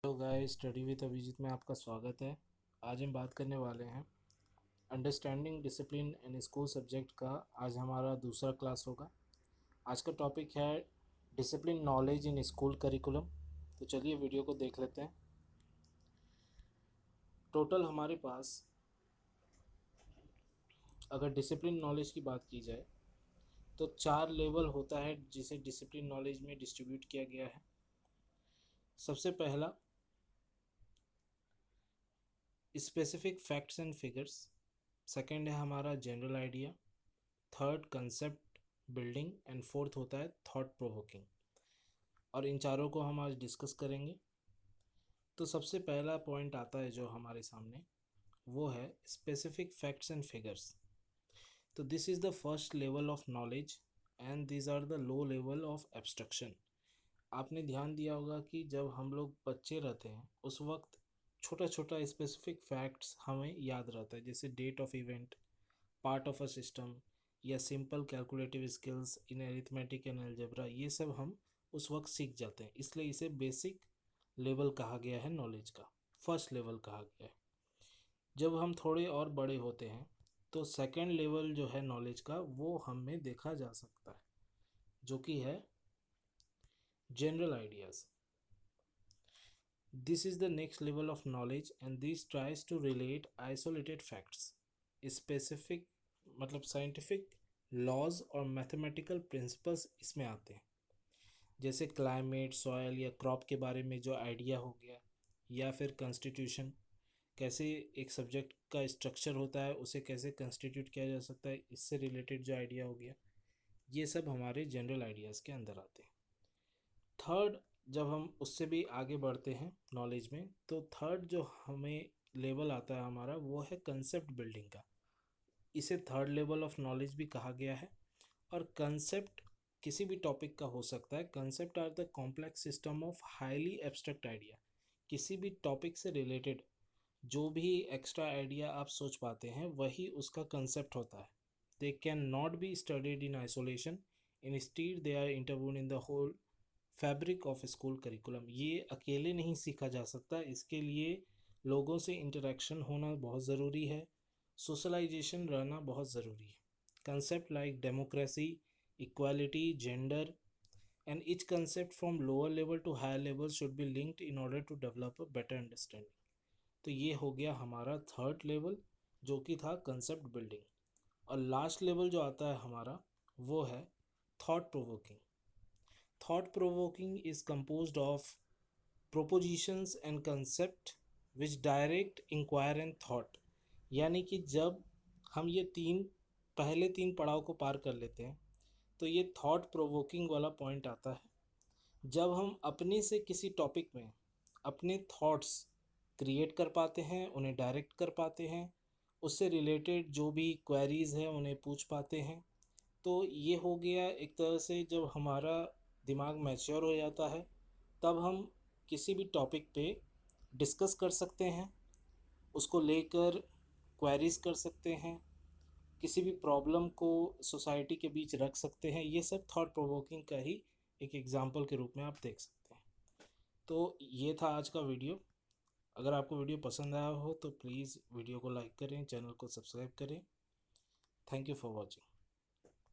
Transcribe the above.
Hello guys, study with Abhijeet में आपका स्वागत है। आज हम बात करने वाले हैं understanding discipline in school subject का। आज हमारा दूसरा क्लास होगा। आज का टॉपिक है discipline knowledge in school curriculum. तो चलिए वीडियो को देख लेते हैं। टोटल हमारे पास अगर डिसिप्लिन नॉलेज की बात की जाए तो 4 लेवल होता है जिसे डिसिप्लिन नॉलेज में डिस्ट्रीब्यूट किया गया है। सबसे पहला specific facts and figures, second है हमारा general idea, third concept building and fourth होता है थॉट प्रोवोकिंग। और इन चारों को हम आज डिस्कस करेंगे। तो सबसे पहला पॉइंट आता है जो हमारे सामने, वो है स्पेसिफिक फैक्ट्स एंड फिगर्स। तो this is the first level of knowledge and this are the low level of abstraction. आपने ध्यान दिया होगा कि जब हम लोग बच्चे रहते हैं उस वक्त छोटा छोटा स्पेसिफिक फैक्ट्स हमें याद रहता है, जैसे date of event, part of a system या simple calculative skills in arithmetic and algebra. ये सब हम उस वक्त सीख जाते हैं, इसलिए इसे बेसिक लेवल कहा गया है नॉलेज का, फर्स्ट लेवल कहा गया है। जब हम थोड़े और बड़े होते हैं तो सेकंड लेवल जो है नॉलेज का वो हमें देखा जा सकता है, जो कि है general ideas. This is the next level of knowledge and this tries to relate isolated facts, specific मतलब साइंटिफिक लॉज और मैथमेटिकल प्रिंसिपल्स इसमें आते हैं, जैसे क्लाइमेट, सॉयल या क्रॉप के बारे में जो आइडिया हो गया, या फिर कॉन्स्टिट्यूशन, कैसे एक सब्जेक्ट का स्ट्रक्चर होता है उसे कैसे कंस्टिट्यूट किया जा सकता है, इससे रिलेटेड जो आइडिया हो गया। ये सब हमारे जनरल आइडियाज़ के अंदर आते हैं। थर्ड, जब हम उससे भी आगे बढ़ते हैं नॉलेज में, तो थर्ड जो हमें लेवल आता है हमारा, वो है कंसेप्ट बिल्डिंग का। इसे थर्ड लेवल ऑफ नॉलेज भी कहा गया है। और कंसेप्ट किसी भी टॉपिक का हो सकता है। Concept are the complex system of highly abstract idea. किसी भी टॉपिक से रिलेटेड जो भी एक्स्ट्रा आइडिया आप सोच पाते हैं वही उसका कंसेप्ट होता है। They can not be studied in isolation, instead they are interwoven in the whole fabric of school curriculum. ये अकेले नहीं सीखा जा सकता, इसके लिए लोगों से इंटरेक्शन होना बहुत ज़रूरी है, सोशलाइजेशन रहना बहुत ज़रूरी है। Concept like democracy, equality, gender and each concept from lower level to higher level should be linked in order to develop a better understanding। तो ये हो गया हमारा थर्ड लेवल, जो कि था कंसेप्ट बिल्डिंग। और लास्ट लेवल जो आता है हमारा, वो है thought provoking. Thought provoking is composed of propositions and concept which direct inquire and thought। यानी कि जब हम ये पहले तीन पड़ाव को पार कर लेते हैं तो ये थॉट प्रोवोकिंग वाला पॉइंट आता है, जब हम अपने से किसी टॉपिक में अपने थॉट्स क्रिएट कर पाते हैं, उन्हें डायरेक्ट कर पाते हैं, उससे रिलेटेड जो भी क्वेरीज हैं उन्हें पूछ पाते हैं। तो ये हो गया एक तरह से, जब हमारा दिमाग मैच्योर हो जाता है तब हम किसी भी टॉपिक पे डिस्कस कर सकते हैं, उसको लेकर क्वेरीज कर सकते हैं, किसी भी प्रॉब्लम को सोसाइटी के बीच रख सकते हैं। ये सब थॉट प्रोवोकिंग का ही एक एग्जाम्पल के रूप में आप देख सकते हैं। तो ये था आज का वीडियो। अगर आपको वीडियो पसंद आया हो तो प्लीज़ वीडियो को लाइक करें, चैनल को सब्सक्राइब करें। Thank you for watching.